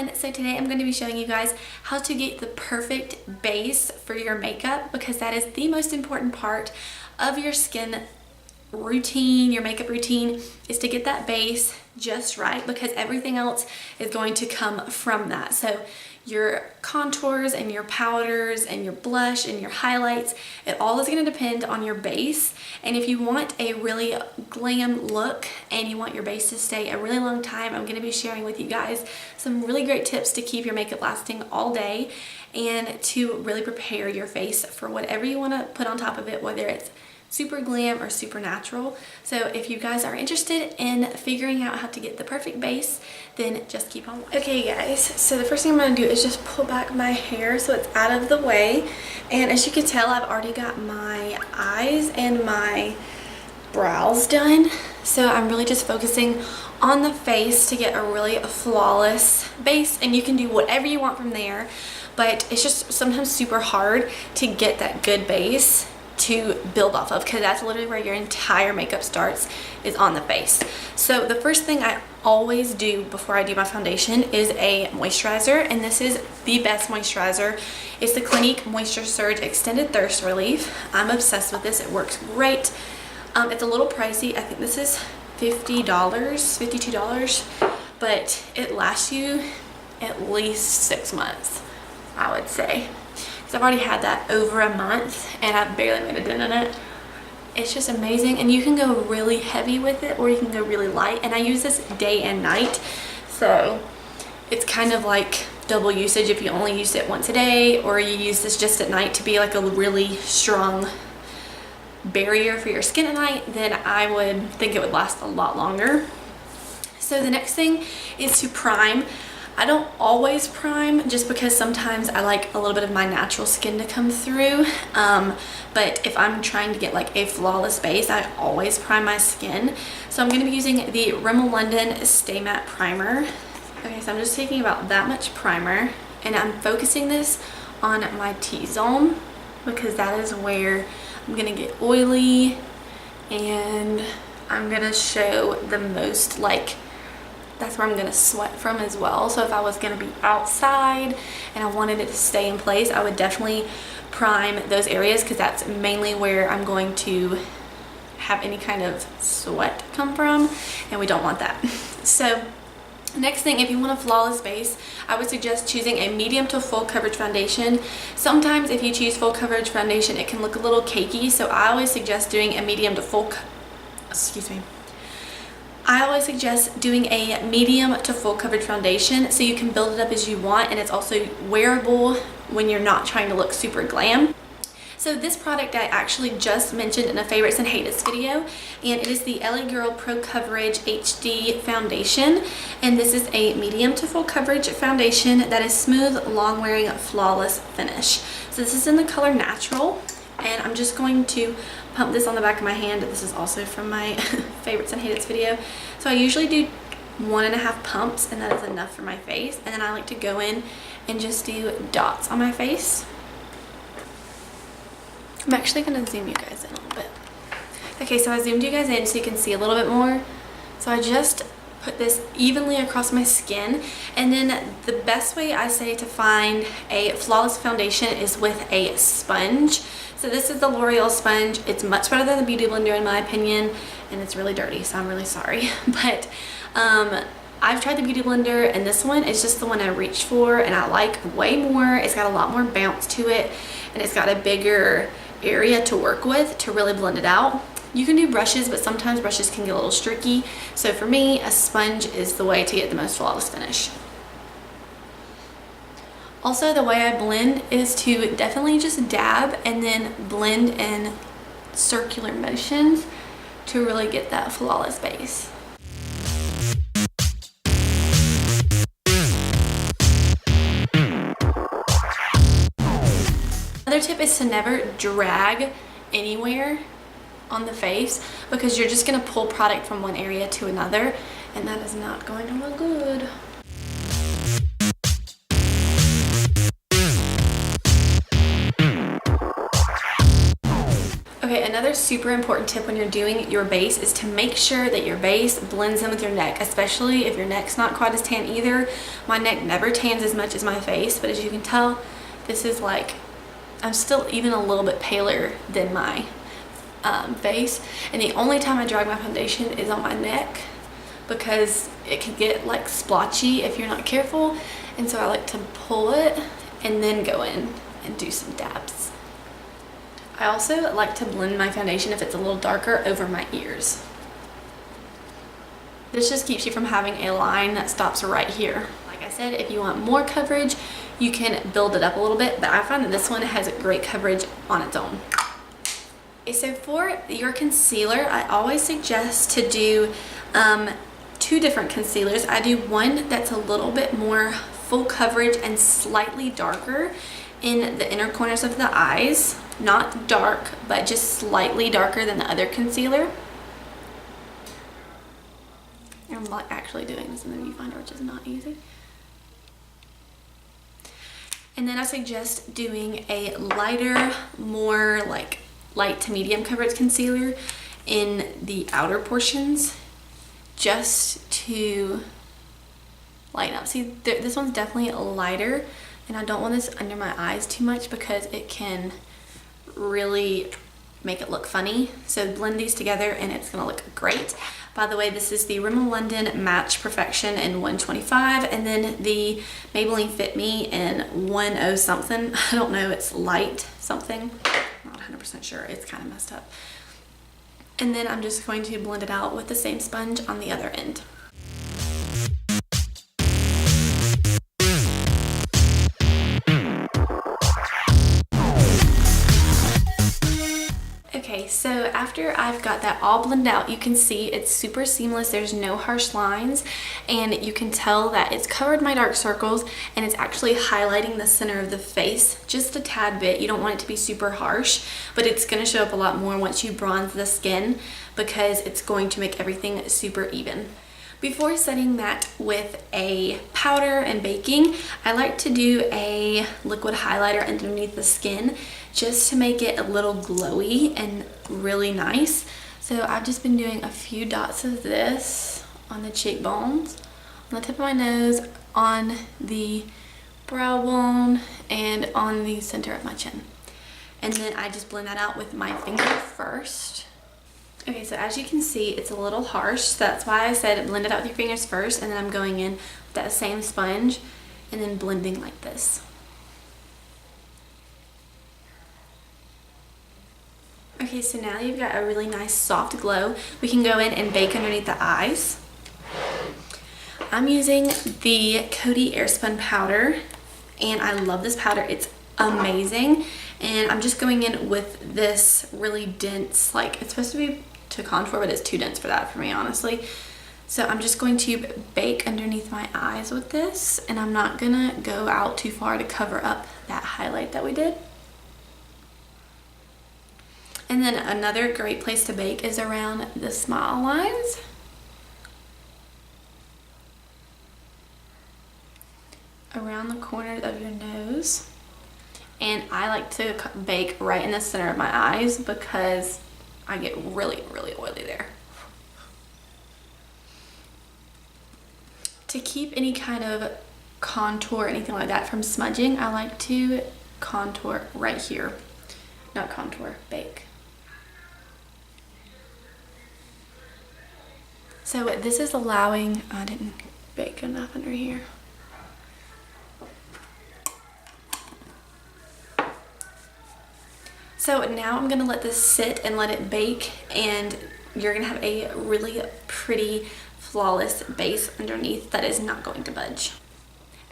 everyone. So today I'm going to be showing you guys how to get the perfect base for your makeup, because that is the most important part of your skin routine, your makeup routine, is to get that base just right, because everything else is going to come from that. So your contours and your powders and your blush and your highlights, it all is going to depend on your base. And if you want a really glam look and you want your base to stay a really long time, I'm going to be sharing with you guys some really great tips to keep your makeup lasting all day and to really prepare your face for whatever you want to put on top of it, whether it's super glam or super natural. So if you guys are interested in figuring out how to get the perfect base, then just keep on watching. Okay guys, so the first thing I'm going to do is just pull back my hair so it's out of the way. And as you can tell, I've already got my eyes and my brows done. So I'm really just focusing on the face to get a really flawless base, and you can do whatever you want from there, but it's just sometimes super hard to get that good base to build off of, because that's literally where your entire makeup starts, is on the face. So the first thing I always do before I do my foundation is a moisturizer, and this is the best moisturizer. It's the Clinique Moisture Surge Extended Thirst Relief. I'm obsessed with this. It works great. It's a little pricey. I think this is $50, $52, but it lasts you at least 6 months, I would say. I've already had that over a month and I've barely made a dent in it. It's just amazing, and you can go really heavy with it or you can go really light, and I use this day and night, so it's kind of like double usage if you only use it once a day, or you use this just at night to be like a really strong barrier for your skin at night. Then I would think it would last a lot longer. So the next thing is to prime. I don't always prime, just because sometimes I like a little bit of my natural skin to come through, but if I'm trying to get like a flawless base, I always prime my skin. So I'm going to be using the Rimmel London Stay Matte Primer. Okay, so I'm just taking about that much primer, and I'm focusing this on my T-zone, because that is where I'm going to get oily and I'm going to show the most, like, that's where I'm going to sweat from as well. So if I was going to be outside and I wanted it to stay in place, I would definitely prime those areas, because that's mainly where I'm going to have any kind of sweat come from, and we don't want that. So next thing, if you want a flawless base, I would suggest choosing a medium to full coverage foundation. Sometimes if you choose full coverage foundation, it can look a little cakey, so I always suggest doing a medium to full I always suggest doing a medium to full coverage foundation, so you can build it up as you want, and it's also wearable when you're not trying to look super glam. So this product I actually just mentioned in a favorites and hates video, and it is the LA Girl Pro Coverage HD Foundation, and this is a medium to full coverage foundation that is smooth, long wearing, flawless finish. So this is in the color Natural, and I'm just going to pump this on the back of my hand. This is also from my favorites and hates video. So I usually do 1.5 pumps, and that is enough for my face. And then I like to go in and just do dots on my face. I'm actually going to zoom you guys in a little bit. Okay, so I zoomed you guys in so you can see a little bit more. So I just put this evenly across my skin, and then the best way I say to find a flawless foundation is with a sponge. So this is the L'Oreal sponge. It's much better than the Beauty Blender in my opinion, and it's really dirty, so I'm really sorry. But I've tried the Beauty Blender, and this one is just the one I reached for, and I like way more. It's got a lot more bounce to it, and it's got a bigger area to work with to really blend it out. You can do brushes, but sometimes brushes can get a little streaky. So for me, a sponge is the way to get the most flawless finish. Also, the way I blend is to definitely just dab and then blend in circular motions to really get that flawless base. Another tip is to never drag anywhere on the face, because you're just going to pull product from one area to another, and that is not going to look good. Okay, another Another super important tip when you're doing your base is to make sure that your base blends in with your neck, especially if your neck's not quite as tan either. My neck never tans as much as my face, but as you can tell, this is like, I'm still even a little bit paler than my face. And the only time I drag my foundation is on my neck because it can get like splotchy if you're not careful. And so I like to pull it and then go in and do some dabs. I also like to blend my foundation if it's a little darker over my ears. This just keeps you from having a line that stops right here. Like I said, if you want more coverage, you can build it up a little bit, but I find that this one has great coverage on its own. Okay, so for your concealer, I always suggest to do 2 different concealers. I do one that's a little bit more full coverage and slightly darker in the inner corners of the eyes. Not dark, but just slightly darker than the other concealer. I'm like actually doing this in the viewfinder, which is not easy. And then I suggest doing a lighter, more like light to medium coverage concealer in the outer portions just to lighten up. See, this one's definitely lighter, and I don't want this under my eyes too much because it can really make it look funny. So blend these together and it's gonna look great. By the way, this is the Rimmel London Match Perfection in 125, and then the Maybelline Fit Me in 10 something. I don't know, it's light something. Not 100% sure, it's kind of messed up. And then I'm just going to blend it out with the same sponge on the other end. Okay, so after I've got that all blended out, you can see it's super seamless. There's no harsh lines, and you can tell that it's covered my dark circles and it's actually highlighting the center of the face just a tad bit. You don't want it to be super harsh, but it's going to show up a lot more once you bronze the skin because it's going to make everything super even. Before setting that with a powder and baking, I like to do a liquid highlighter underneath the skin just to make it a little glowy and really nice. So I've just been doing a few dots of this on the cheekbones, on the tip of my nose, on the brow bone, and on the center of my chin. And then I just blend that out with my finger first. Okay, so as you can see, it's a little harsh, so that's why I said blend it out with your fingers first, and then I'm going in with that same sponge and then blending like this. Okay, so now you've got a really nice soft glow. We can go in and bake underneath the eyes. I'm using the Coty Airspun powder, and I love this powder. It's amazing. And I'm just going in with this really dense, like it's supposed to be to contour, but it's too dense for that for me, honestly. So I'm just going to bake underneath my eyes with this, and I'm not gonna go out too far to cover up that highlight that we did. And then another great place to bake is around the smile lines. Around the corners of your nose. And I like to bake right in the center of my eyes because I get really, really oily there. To keep any kind of contour or anything like that from smudging, I like to contour right here. Not contour, bake. So this is allowing, I didn't bake enough under here. So now I'm gonna let this sit and let it bake, and you're gonna have a really pretty, flawless base underneath that is not going to budge.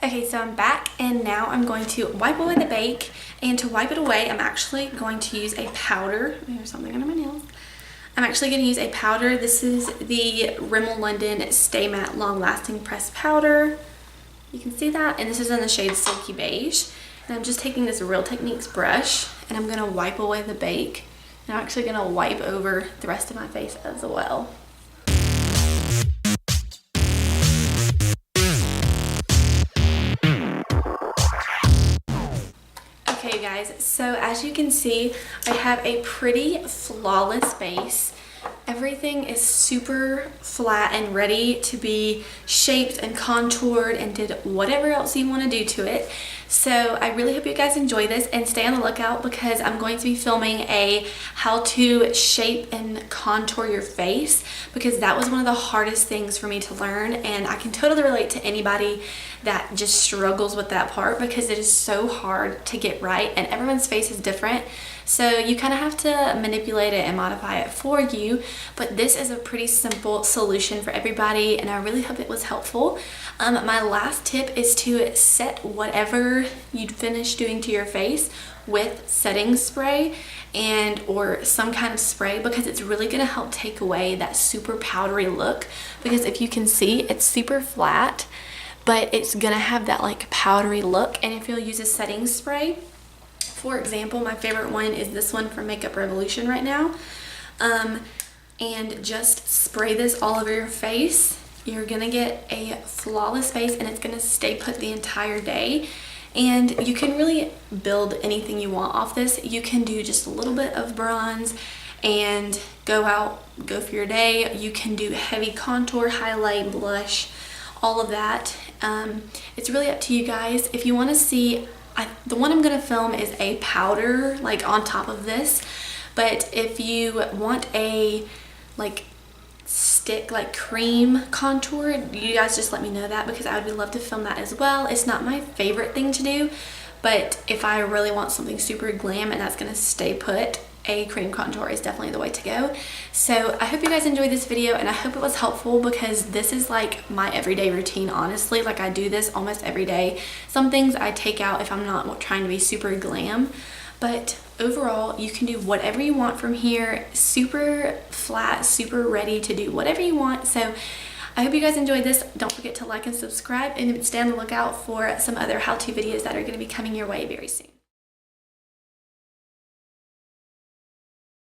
Okay, so I'm back, and now I'm going to wipe away the bake, and to wipe it away, I'm actually going to use a powder. There's something under my nails. I'm actually gonna use a powder. This is the Rimmel London Stay Matte Long Lasting Pressed Powder. You can see that, and this is in the shade Silky Beige. And I'm just taking this Real Techniques brush, and I'm gonna wipe away the bake. And I'm actually gonna wipe over the rest of my face as well. Okay, Okay guys, so as you can see, I have a pretty flawless base. Everything is super flat and ready to be shaped and contoured and did whatever else you want to do to it. So I really hope you guys enjoy this and stay on the lookout because I'm going to be filming a how to shape and contour your face because that was one of the hardest things for me to learn, and I can totally relate to anybody that just struggles with that part because it is so hard to get right and everyone's face is different. So you kind of have to manipulate it and modify it for you, but this is a pretty simple solution for everybody and I really hope it was helpful. My last tip is to set whatever you'd finish doing to your face with setting spray and or some kind of spray because it's really going to help take away that super powdery look, because if you can see, it's super flat but it's going to have that like powdery look. And if you'll use a setting spray, for example, my favorite one is this one from Makeup Revolution right now, and just spray this all over your face, you're gonna get a flawless face and it's gonna stay put the entire day. And you can really build anything you want off this. You can do just a little bit of bronze and go for your day. You can do heavy contour, highlight, blush, all of that. It's really up to you guys. If you want to see, the one I'm gonna film is a powder like on top of this, but if you want a like stick like cream contour, you guys just let me know that because I would love to film that as well. It's not my favorite thing to do, but if I really want something super glam and that's gonna stay put, a cream contour is definitely the way to go. So I hope you guys enjoyed this video and I hope it was helpful because this is like my everyday routine, honestly. Like I do this almost every day. Some things I take out if I'm not trying to be super glam, but overall you can do whatever you want from here. Super flat, super ready to do whatever you want. So I hope you guys enjoyed this. Don't forget to like and subscribe and stay on the lookout for some other how-to videos that are going to be coming your way very soon.